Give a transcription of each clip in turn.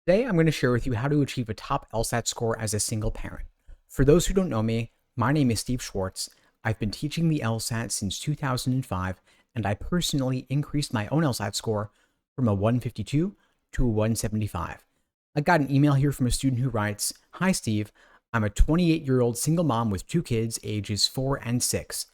Today, I'm going to share with you how to achieve a top LSAT score as a single parent. For those who don't know me, my name is Steve Schwartz. I've been teaching the LSAT since 2005, and I personally increased my own LSAT score from a 152 to a 175. I got an email here from a student who writes, "Hi Steve, I'm a 28-year-old single mom with two kids, ages 4 and 6.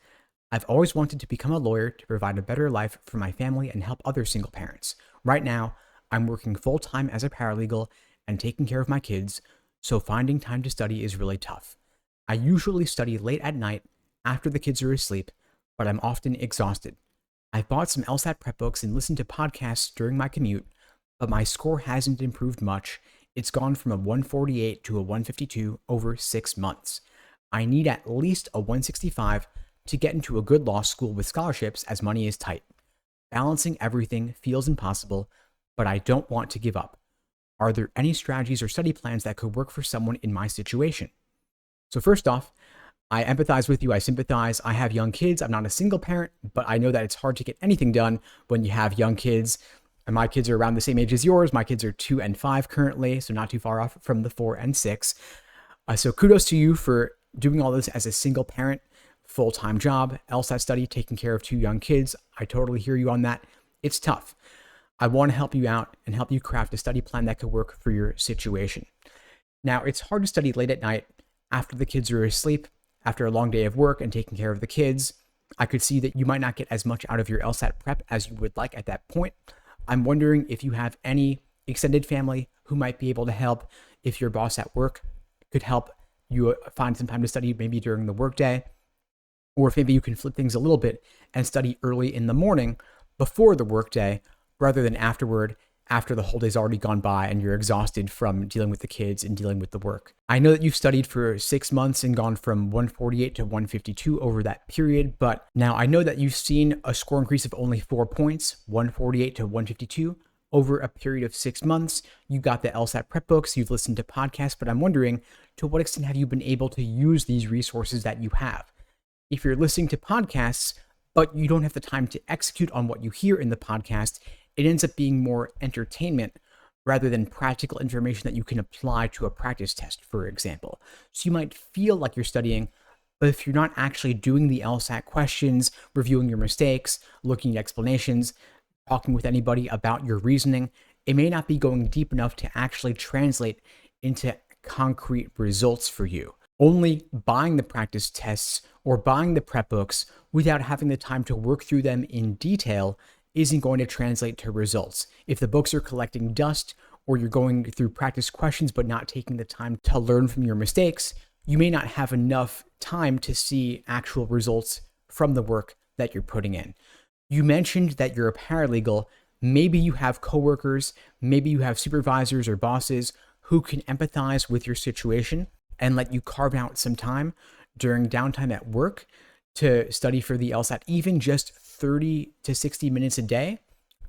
I've always wanted to become a lawyer to provide a better life for my family and help other single parents. Right now, I'm working full-time as a paralegal and taking care of my kids, so finding time to study is really tough. I usually study late at night after the kids are asleep, but I'm often exhausted. I've bought some LSAT prep books and listened to podcasts during my commute, but my score hasn't improved much. It's gone from a 148 to a 152 over 6 months. I need at least a 165 to get into a good law school with scholarships as money is tight. Balancing everything feels impossible, but I don't want to give up. Are there any strategies or study plans that could work for someone in my situation?" So first off, I empathize with you. I sympathize. I have young kids. I'm not a single parent, but I know that it's hard to get anything done when you have young kids. And my kids are around the same age as yours. My kids are 2 and 5 currently, so not too far off from the 4 and 6. So kudos to you for doing all this as a single parent, full-time job, LSAT study, taking care of two young kids. I totally hear you on that. It's tough. I want to help you out and help you craft a study plan that could work for your situation. Now, it's hard to study late at night after the kids are asleep, after a long day of work and taking care of the kids. I could see that you might not get as much out of your LSAT prep as you would like at that point. I'm wondering if you have any extended family who might be able to help, if your boss at work could help you find some time to study maybe during the workday, or if maybe you can flip things a little bit and study early in the morning before the workday rather than afterward, after the whole day's already gone by and you're exhausted from dealing with the kids and dealing with the work. I know that you've studied for 6 months and gone from 148 to 152 over that period, but now I know that you've seen a score increase of only 4 points, 148 to 152, over a period of 6 months. You got the LSAT prep books, you've listened to podcasts, but I'm wondering, to what extent have you been able to use these resources that you have? If you're listening to podcasts, but you don't have the time to execute on what you hear in the podcast, it ends up being more entertainment rather than practical information that you can apply to a practice test, for example. So you might feel like you're studying, but if you're not actually doing the LSAT questions, reviewing your mistakes, looking at explanations, talking with anybody about your reasoning, it may not be going deep enough to actually translate into concrete results for you. Only buying the practice tests or buying the prep books without having the time to work through them in detail isn't going to translate to results. If the books are collecting dust, or you're going through practice questions but not taking the time to learn from your mistakes, you may not have enough time to see actual results from the work that you're putting in. You mentioned that you're a paralegal. Maybe you have coworkers, maybe you have supervisors or bosses who can empathize with your situation and let you carve out some time during downtime at work to study for the LSAT. Even just 30 to 60 minutes a day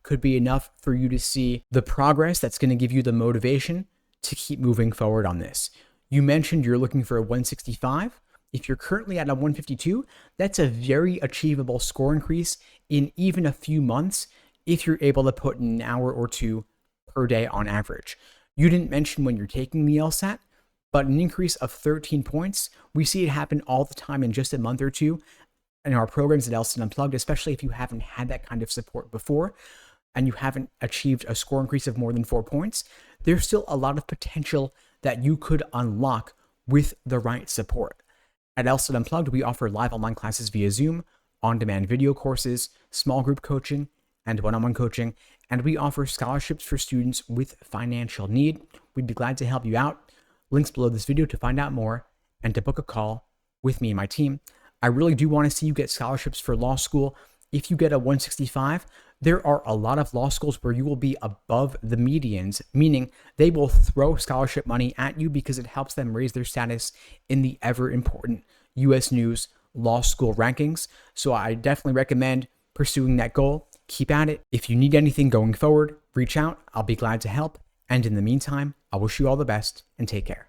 could be enough for you to see the progress that's going to give you the motivation to keep moving forward on this. You mentioned you're looking for a 165. If you're currently at a 152, that's a very achievable score increase in even a few months if you're able to put in an hour or two per day on average. You didn't mention when you're taking the LSAT, but an increase of 13 points, we see it happen all the time in just a month or two in our programs at LSAT Unplugged, especially if you haven't had that kind of support before and you haven't achieved a score increase of more than 4 points. There's still a lot of potential that you could unlock with the right support. At LSAT Unplugged, we offer live online classes via Zoom, on-demand video courses, small group coaching, and one-on-one coaching, and we offer scholarships for students with financial need. We'd be glad to help you out. Links below this video to find out more and to book a call with me and my team. I really do want to see you get scholarships for law school. If you get a 165, there are a lot of law schools where you will be above the medians, meaning they will throw scholarship money at you because it helps them raise their status in the ever important US News law school rankings. So I definitely recommend pursuing that goal. Keep at it. If you need anything going forward, reach out. I'll be glad to help. And in the meantime, I wish you all the best and take care.